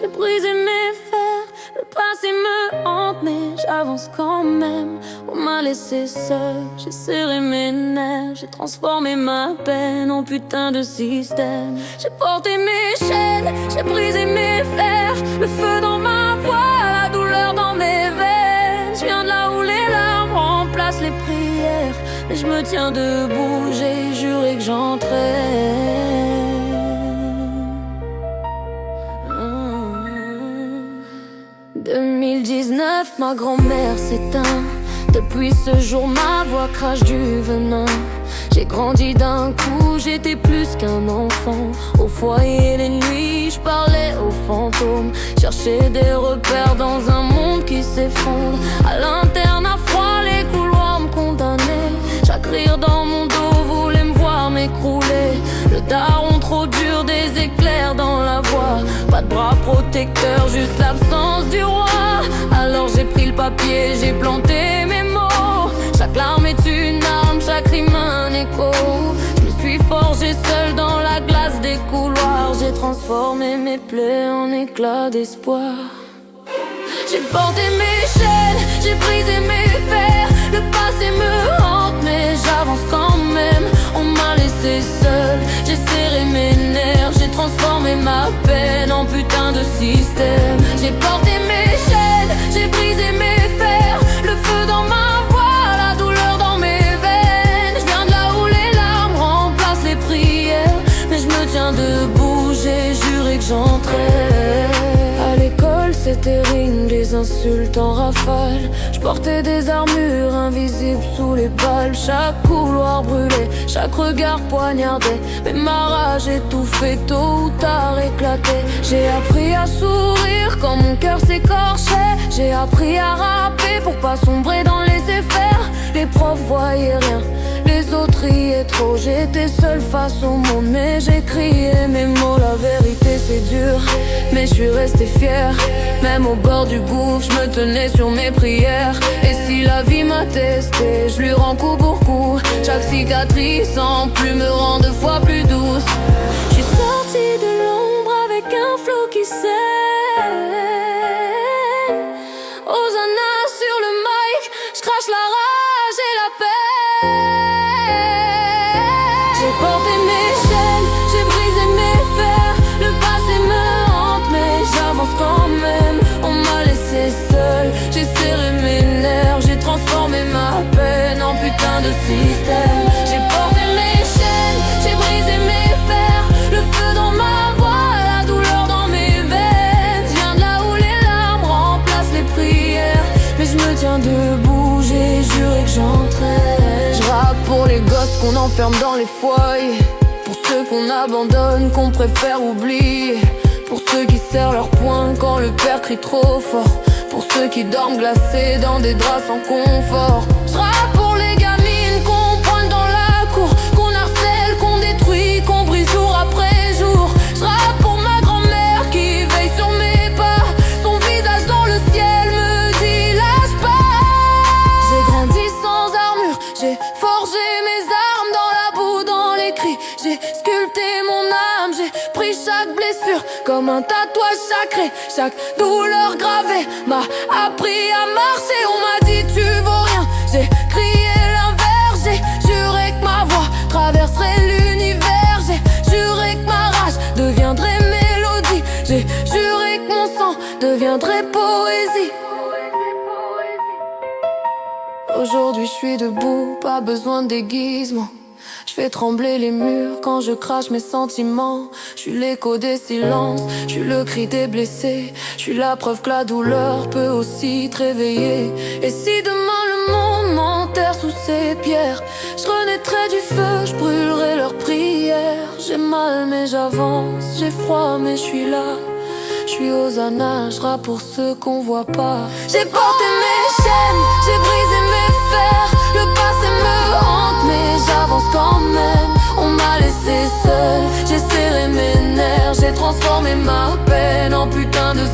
j'ai brisé mes fers. Le passé me hante mais j'avance quand même. On m'a laissé seul, j'ai serré mes nerfs. J'ai transformé ma peine en putain de système. J'ai porté mes chaînes, j'ai brisé mes fers. Le feu dans ma voix, la douleur dans mes veines. Je viens de là où les larmes remplacent les prières. Mais je me tiens debout, j'ai juré que j'entrais. 2019, ma grand-mère s'éteint. Depuis ce jour, ma voix crache du venin. J'ai grandi d'un coup, j'étais plus qu'un enfant. Au foyer les nuits, je parlais aux fantômes. Cherchais des repères dans un monde qui s'effondre. À l'internat froid, les couloirs me condamnaient. Chaque rire dans mon dos voulait me voir m'écrouler. Le daron trop dur, des éclairs dans la voie. Pas de bras protecteurs, juste l'absence du roi. Alors j'ai pris le papier, j'ai planté mes mots. Chaque larme est une arme, chaque rime un écho. Je me suis forgé seul dans la glace des couloirs. J'ai transformé mes plaies en éclats d'espoir. J'ai porté mes chaînes, j'ai brisé mes fers. Le passé me hante mais j'avance quand même. On m'a laissé seul, j'ai serré mes nerfs. J'ai transformé ma peine en putain de système. J'ai porté mes chaînes, j'ai brisé mes fers. Le feu dans ma voix, la douleur dans mes veines. Je viens de là où les larmes remplacent les prières. Mais je me tiens debout, j'ai juré que j'entrais. À l'école c'était ring, les insultes en rafale. Je portais des armures invisibles sous les balles. Chaque couloir brûlait, chaque regard poignardait. Mais ma rage étouffée, tôt ou tard éclatait. J'ai appris à sourire quand mon cœur s'écorchait. J'ai appris à rapper pour pas sombrer dans les effets. Les profs voyaient rien, les autres riaient trop. J'étais seul face au monde mais j'ai crié mes mots. La vérité c'est dur mais je suis resté fier. Même au bord du gouffre, je me tenais sur mes prières. Et si la vie m'a testé, je lui rends coup pour coup. Chaque cicatrice en plus me rend 2 fois plus douce. Je suis sortie de l'ombre avec un flot qui saigne. Hosanna sur le mic, je crache la rage et la paix. J'ai porté mes chaînes, j'ai brisé mes fers. Le passé me hante mais j'avance quand même. On m'a laissé seul, j'ai serré mes nerfs. J'ai transformé ma peine en putain de système. J'ai porté mes chaînes, j'ai brisé mes fers. Le feu dans ma voix, la douleur dans mes veines. Je viens de là où les larmes remplacent les prières. Mais je me tiens debout, j'ai juré que j'entrais. Je rappe pour les gosses qu'on enferme dans les foyers. Pour ceux qu'on abandonne, qu'on préfère oublier. Pour ceux qui serrent leurs poings quand le père crie trop fort. Pour ceux qui dorment glacés dans des draps sans confort. Je rappe pour les gamines qu'on pointe dans la cour, qu'on harcèle, qu'on détruit, qu'on brise jour après jour. Je rappe pour ma grand-mère qui veille sur mes pas. Son visage dans le ciel me dit lâche pas. J'ai grandi sans armure, j'ai forgé mes armes dans la boue, dans les cris. J'ai sculpté mon âme, j'ai pris chaque blessure comme un tatouage sacré. Chaque douleur gravée m'a appris à marcher. On m'a dit tu vaux rien, j'ai crié l'inverse. J'ai juré que ma voix traverserait l'univers. J'ai juré que ma rage deviendrait mélodie. J'ai juré que mon sang deviendrait poésie. Aujourd'hui je suis debout, pas besoin de déguisement. Je fais trembler les murs quand je crache mes sentiments. Je suis l'écho des silences, je suis le cri des blessés. Je suis la preuve que la douleur peut aussi te réveiller. Et si demain le monde m'enterre sous ses pierres, je renaîtrai du feu, je brûlerai leurs prières. J'ai mal mais j'avance, j'ai froid mais je suis là. Je suis Hosanna, je rappe pour ceux qu'on voit pas. J'ai porté mes chaînes, j'ai brisé mes fers. Le passé me hante mais j'avance quand même. On m'a laissé seul, j'ai serré mes nerfs. J'ai transformé ma peine en putain de